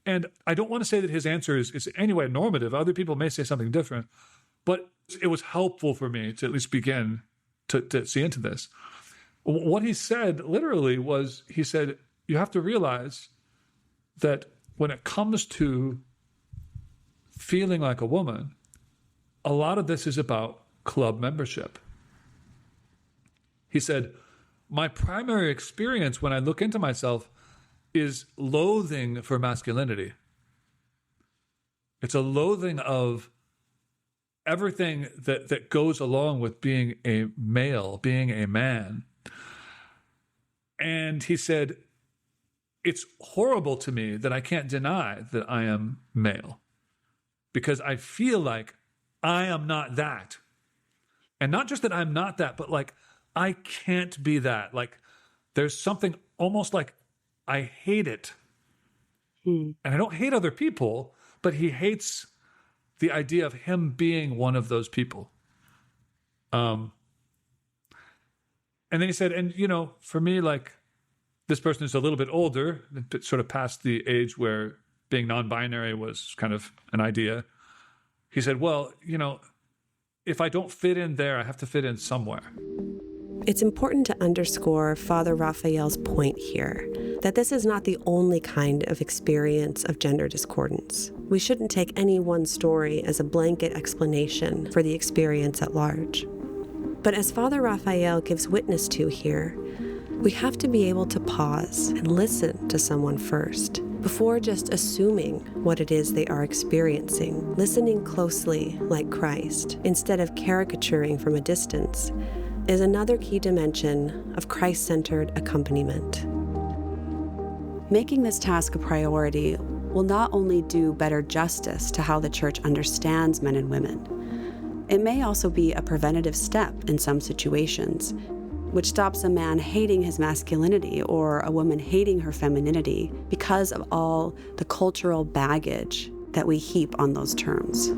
and I don't want to say that his answer is anyway normative. Other people may say something different, but it was helpful for me to at least begin to see into this. What he said literally was, he said, you have to realize that when it comes to feeling like a woman, a lot of this is about club membership. He said, my primary experience when I look into myself is loathing for masculinity. It's a loathing of everything that goes along with being a male, being a man. And he said, it's horrible to me that I can't deny that I am male, because I feel like I am not that. And not just that I'm not that, but like, I can't be that. Like, there's something almost like I hate it. And I don't hate other people, but he hates the idea of him being one of those people. And then he said, and for me, like, this person is a little bit older, sort of past the age where being non-binary was kind of an idea. He said, well, if I don't fit in there, I have to fit in somewhere. It's important to underscore Father Raphael's point here, that this is not the only kind of experience of gender discordance. We shouldn't take any one story as a blanket explanation for the experience at large. But as Father Raphael gives witness to here, we have to be able to pause and listen to someone first, before just assuming what it is they are experiencing, listening closely like Christ, instead of caricaturing from a distance, is another key dimension of Christ-centered accompaniment. Making this task a priority will not only do better justice to how the Church understands men and women, it may also be a preventative step in some situations, which stops a man hating his masculinity or a woman hating her femininity because of all the cultural baggage that we heap on those terms.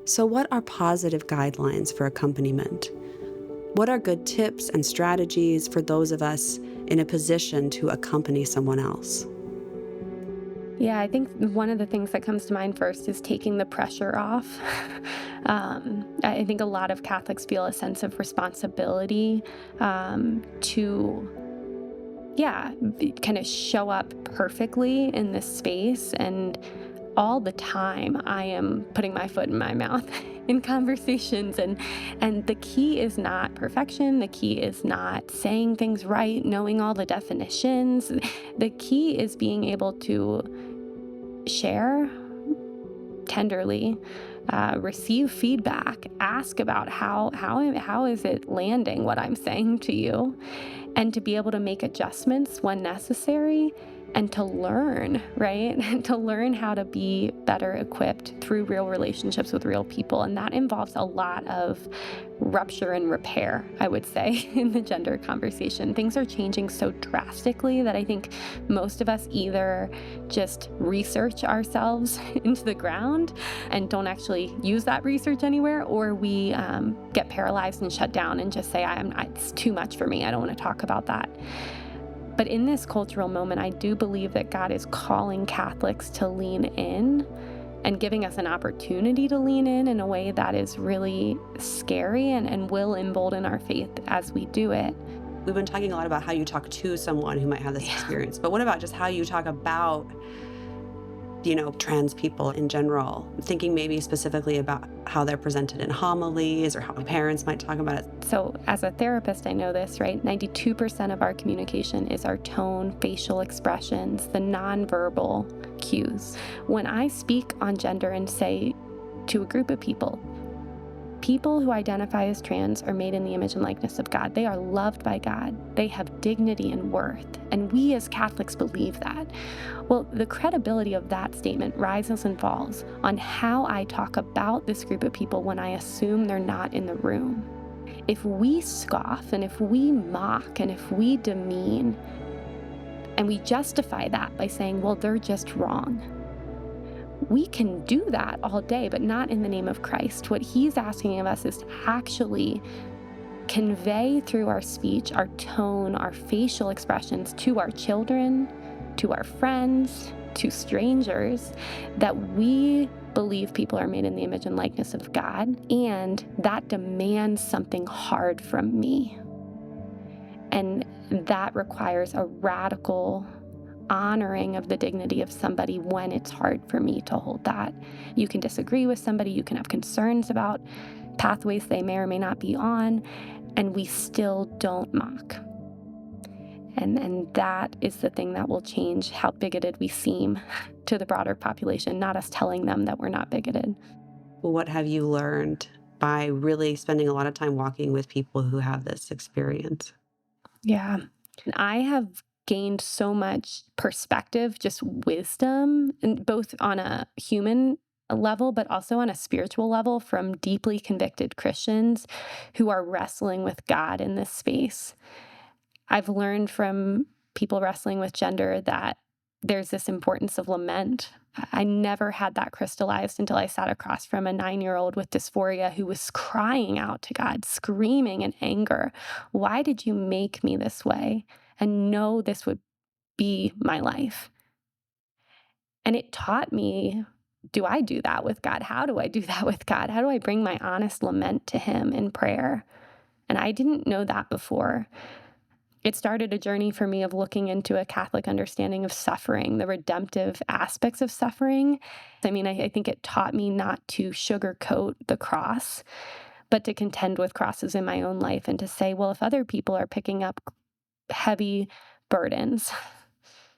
So what are positive guidelines for accompaniment? What are good tips and strategies for those of us in a position to accompany someone else? Yeah, I think one of the things that comes to mind first is taking the pressure off. I think a lot of Catholics feel a sense of responsibility to, kind of show up perfectly in this space. And all the time, I am putting my foot in my mouth in conversations. And the key is not perfection. The key is not saying things right, knowing all the definitions. The key is being able to share tenderly, receive feedback, ask about how is it landing what I'm saying to you, and to be able to make adjustments when necessary, and to learn, right? And to learn how to be better equipped through real relationships with real people. And that involves a lot of rupture and repair, I would say, in the gender conversation. Things are changing so drastically that I think most of us either just research ourselves into the ground and don't actually use that research anywhere, or we get paralyzed and shut down and just say, it's too much for me. I don't want to talk about that. But in this cultural moment, I do believe that God is calling Catholics to lean in and giving us an opportunity to lean in a way that is really scary and will embolden our faith as we do it. We've been talking a lot about how you talk to someone who might have this experience, but what about just how you talk about, trans people in general? Thinking maybe specifically about how they're presented in homilies or how parents might talk about it. So as a therapist, I know this, right? 92% of our communication is our tone, facial expressions, the nonverbal cues. When I speak on gender and say to a group of people who identify as trans are made in the image and likeness of God. They are loved by God. They have dignity and worth. And we as Catholics believe that. Well, the credibility of that statement rises and falls on how I talk about this group of people when I assume they're not in the room. If we scoff and if we mock and if we demean and we justify that by saying, well, they're just wrong, we can do that all day, but not in the name of Christ. What he's asking of us is to actually convey through our speech, our tone, our facial expressions to our children, to our friends, to strangers, that we believe people are made in the image and likeness of God, and that demands something hard from me. And that requires a radical honoring of the dignity of somebody when it's hard for me to hold that. You can disagree with somebody, you can have concerns about pathways they may or may not be on, and we still don't mock. And that is the thing that will change how bigoted we seem to the broader population, not us telling them that we're not bigoted. Well, what have you learned by really spending a lot of time walking with people who have this experience? Yeah. And I have gained so much perspective, just wisdom, and both on a human level, but also on a spiritual level from deeply convicted Christians who are wrestling with God in this space. I've learned from people wrestling with gender that there's this importance of lament. I never had that crystallized until I sat across from a 9-year-old with dysphoria who was crying out to God, screaming in anger, "Why did you make me this way? And know this would be my life." And it taught me, do I do that with God? How do I do that with God? How do I bring my honest lament to him in prayer? And I didn't know that before. It started a journey for me of looking into a Catholic understanding of suffering, the redemptive aspects of suffering. I mean, I think it taught me not to sugarcoat the cross, but to contend with crosses in my own life and to say, well, if other people are picking up heavy burdens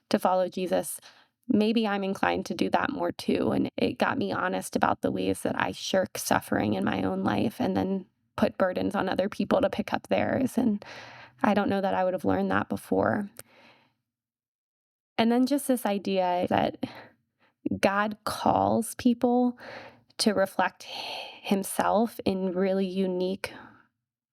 to follow Jesus, maybe I'm inclined to do that more too. And it got me honest about the ways that I shirk suffering in my own life and then put burdens on other people to pick up theirs. And I don't know that I would have learned that before. And then just this idea that God calls people to reflect himself in really unique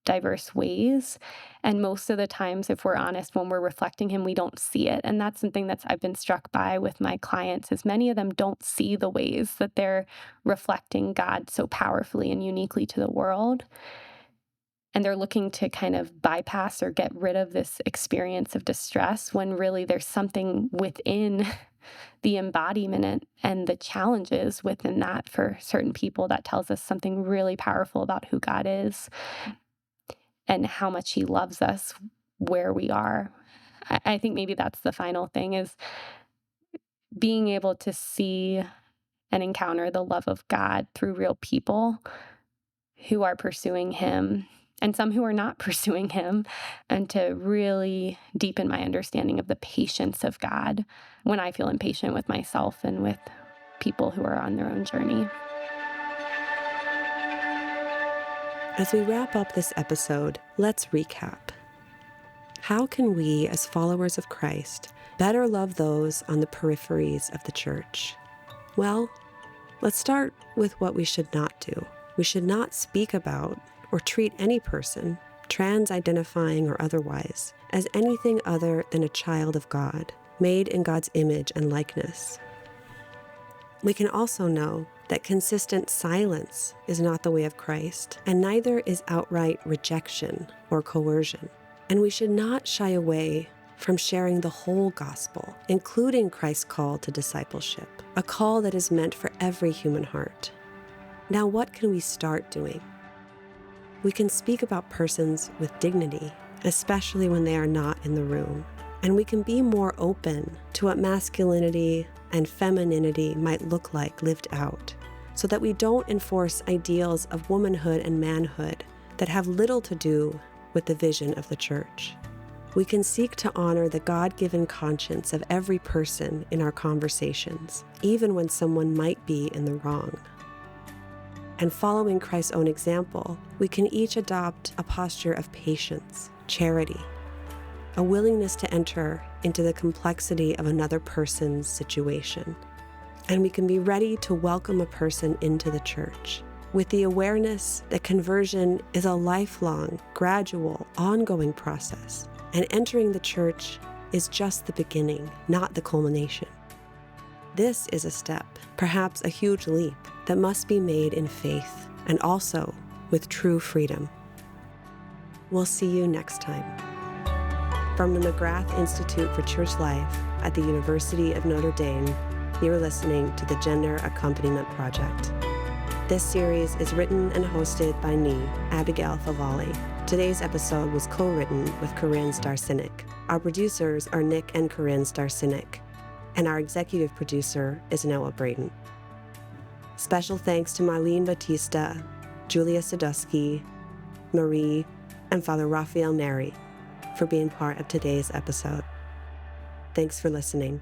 diverse ways. And most of the times, if we're honest, when we're reflecting him, we don't see it. And that's something I've been struck by with my clients, is many of them don't see the ways that they're reflecting God so powerfully and uniquely to the world. And they're looking to kind of bypass or get rid of this experience of distress, when really there's something within the embodiment and the challenges within that for certain people that tells us something really powerful about who God is and how much he loves us where we are. I think maybe that's the final thing, is being able to see and encounter the love of God through real people who are pursuing him and some who are not pursuing him, and to really deepen my understanding of the patience of God when I feel impatient with myself and with people who are on their own journey. As we wrap up this episode, let's recap. How can we, as followers of Christ, better love those on the peripheries of the church? Well, let's start with what we should not do. We should not speak about or treat any person, trans-identifying or otherwise, as anything other than a child of God, made in God's image and likeness. We can also know that consistent silence is not the way of Christ, and neither is outright rejection or coercion. And we should not shy away from sharing the whole gospel, including Christ's call to discipleship, a call that is meant for every human heart. Now, what can we start doing? We can speak about persons with dignity, especially when they are not in the room. And we can be more open to what masculinity and femininity might look like lived out, so that we don't enforce ideals of womanhood and manhood that have little to do with the vision of the church. We can seek to honor the God-given conscience of every person in our conversations, even when someone might be in the wrong. And following Christ's own example, we can each adopt a posture of patience, charity, a willingness to enter into the complexity of another person's situation. And we can be ready to welcome a person into the church, with the awareness that conversion is a lifelong, gradual, ongoing process, and entering the church is just the beginning, not the culmination. This is a step, perhaps a huge leap, that must be made in faith and also with true freedom. We'll see you next time. From the McGrath Institute for Church Life at the University of Notre Dame, you're listening to the Gender Accompaniment Project. This series is written and hosted by me, Abigail Favali. Today's episode was co-written with Corinne Starcynic. Our producers are Nick and Corinne Starcynic, and our executive producer is Noah Braden. Special thanks to Marlyn Batista, Julia Sadusky, Marie, and Father Raphael Mary for being part of today's episode. Thanks for listening.